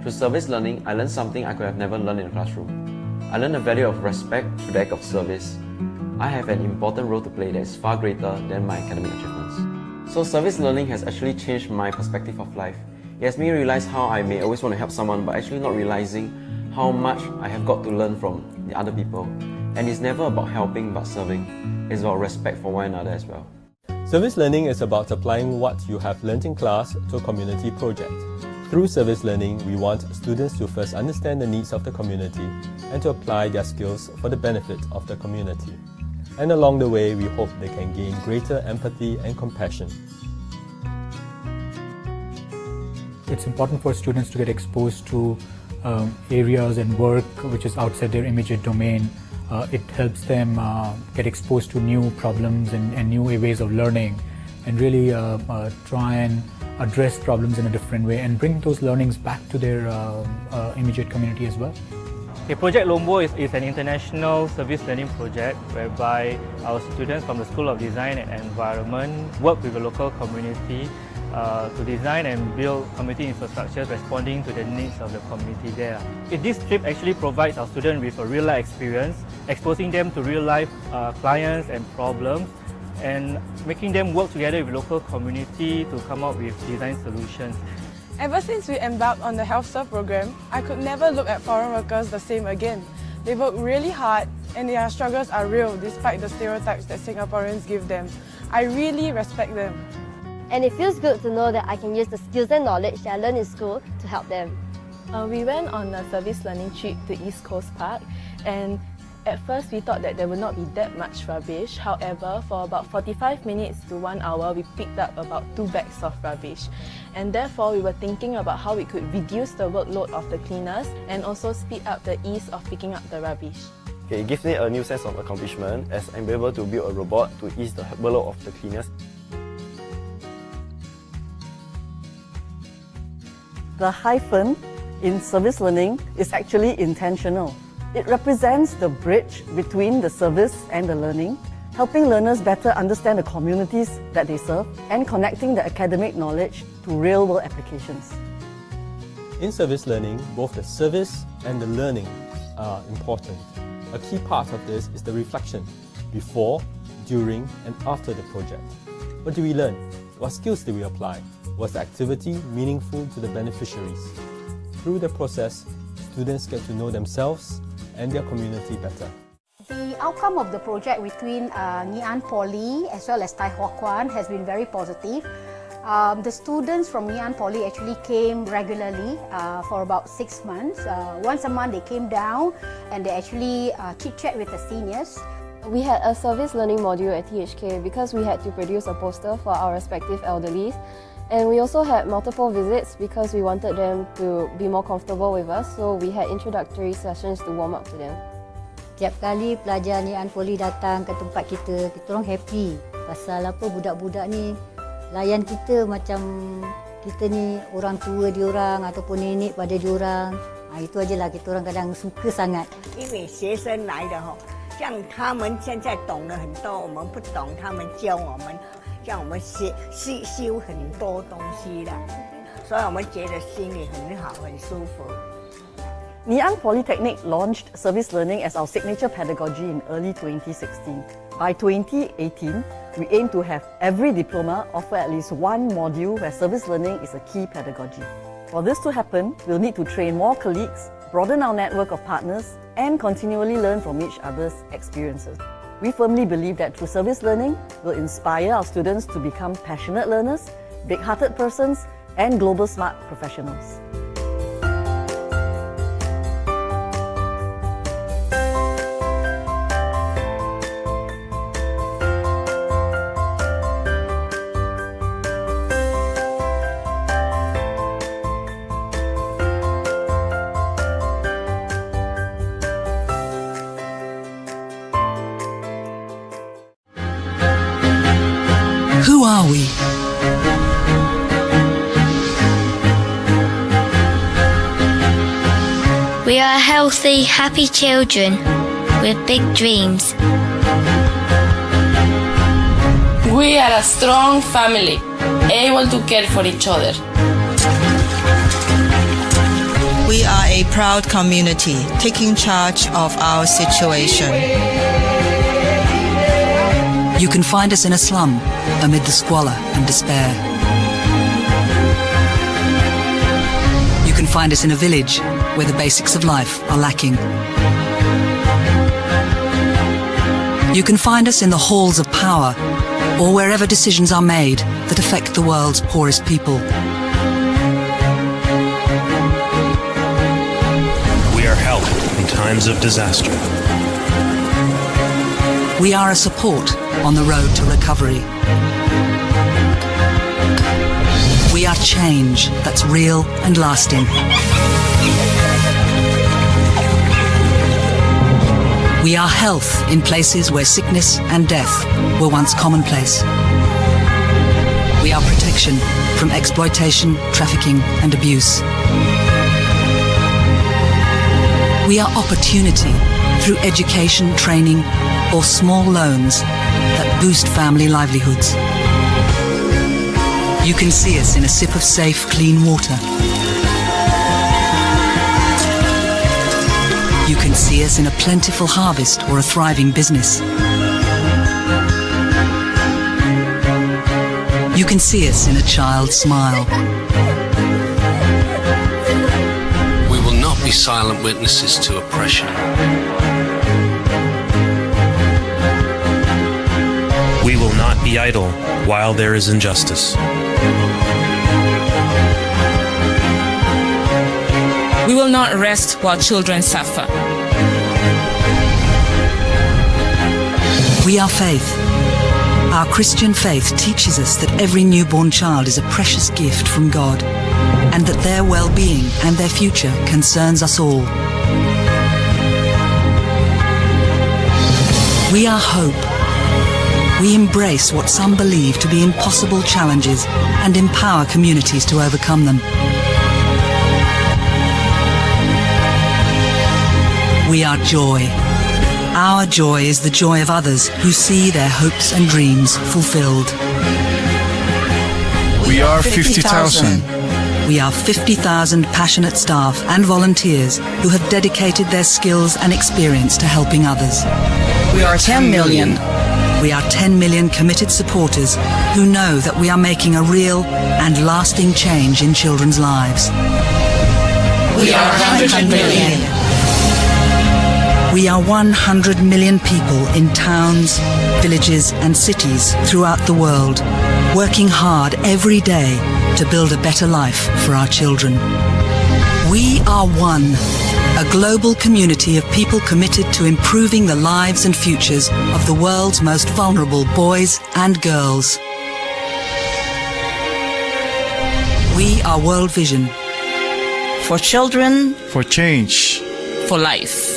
Through service learning, I learned something I could have never learned in a classroom. I learned the value of respect through the act of service. I have an important role to play that is far greater than my academic achievements. So service learning has actually changed my perspective of life. It has made me realize how I may always want to help someone but actually not realizing how much I have got to learn from the other people. And it's never about helping but serving. It's about respect for one another as well. Service learning is about applying what you have learnt in class to a community project. Through service learning, we want students to first understand the needs of the community and to apply their skills for the benefit of the community. And along the way, we hope they can gain greater empathy and compassion. It's important for students to get exposed to areas and work which is outside their immediate domain. It helps them get exposed to new problems and new ways of learning, and really try and address problems in a different way and bring those learnings back to their immediate community as well. Okay, Project Lombo is an international service learning project whereby our students from the School of Design and Environment work with the local community to design and build community infrastructure responding to the needs of the community there. This trip actually provides our students with a real-life experience, exposing them to real-life clients and problems, and making them work together with local community to come up with design solutions. Ever since we embarked on the Health Serve program, I could never look at foreign workers the same again. They work really hard and their struggles are real despite the stereotypes that Singaporeans give them. I really respect them. And it feels good to know that I can use the skills and knowledge that I learned in school to help them. We went on a service learning trip to East Coast Park, and at first we thought that there would not be that much rubbish. However, for about 45 minutes to 1 hour, we picked up about 2 bags of rubbish. And therefore, we were thinking about how we could reduce the workload of the cleaners and also speed up the ease of picking up the rubbish. Okay, it gives me a new sense of accomplishment as I'm able to build a robot to ease the workload of the cleaners. The hyphen in service learning is actually intentional. It represents the bridge between the service and the learning, helping learners better understand the communities that they serve and connecting the academic knowledge to real-world applications. In service learning, both the service and the learning are important. A key part of this is the reflection before, during, and after the project. What do we learn? What skills do we apply? Was the activity meaningful to the beneficiaries? Through the process, students get to know themselves and their community better. The outcome of the project between Ngee Ann Poly as well as Tai Hwa Kwan has been very positive. The students from Ngee Ann Poly actually came regularly for about 6 months. Once a month they came down and they actually chit-chat with the seniors. We had a service learning module at THK because we had to produce a poster for our respective elderlies. And we also had multiple visits because we wanted them to be more comfortable with us, so we had introductory sessions to warm up to them. Tiap kali pelajar Ngee Ann Poly datang ke tempat kita orang happy. Pasal apa, budak-budak ni layan kita macam kita ni orang tua diorang ataupun nenek pada diorang. Itu ajalah kita orang kadang suka sangat. 因为学生来的像他们现在懂了很多，我们不懂，他们教我们。 让我们修很多东西的，所以我们觉得心里很好，很舒服。 Ngee Ann Polytechnic launched service learning as our signature pedagogy in early 2016. By 2018, we aim to have every diploma offer at least one module where service learning is a key pedagogy. For this to happen, we'll need to train more colleagues, broaden our network of partners, and continually learn from each other's experiences. We firmly believe that through service learning, we'll inspire our students to become passionate learners, big-hearted persons, and global smart professionals. Who are we? We are healthy, happy children with big dreams. We are a strong family, able to care for each other. We are a proud community taking charge of our situation. You can find us in a slum amid the squalor and despair. You can find us in a village where the basics of life are lacking. You can find us in the halls of power or wherever decisions are made that affect the world's poorest people. We are help in times of disaster. We are a support on the road to recovery. We are change that's real and lasting. We are health in places where sickness and death were once commonplace. We are protection from exploitation, trafficking, and abuse. We are opportunity through education, training, or small loans that boost family livelihoods. You can see us in a sip of safe, clean water. You can see us in a plentiful harvest or a thriving business. You can see us in a child's smile. We will not be silent witnesses to oppression. We will not be idle while there is injustice. We will not rest while children suffer. We are faith. Our Christian faith teaches us that every newborn child is a precious gift from God, and that their well-being and their future concerns us all. We are hope. We embrace what some believe to be impossible challenges and empower communities to overcome them. We are joy. Our joy is the joy of others who see their hopes and dreams fulfilled. We are 50,000. We are 50,000 passionate staff and volunteers who have dedicated their skills and experience to helping others. We are 10 million. We are 10 million committed supporters who know that we are making a real and lasting change in children's lives. We are 100 million. We are 100 million people in towns, villages and cities throughout the world, working hard every day to build a better life for our children. We are one, a global community of people committed to improving the lives and futures of the world's most vulnerable boys and girls. We are World Vision. For children, For change. For life.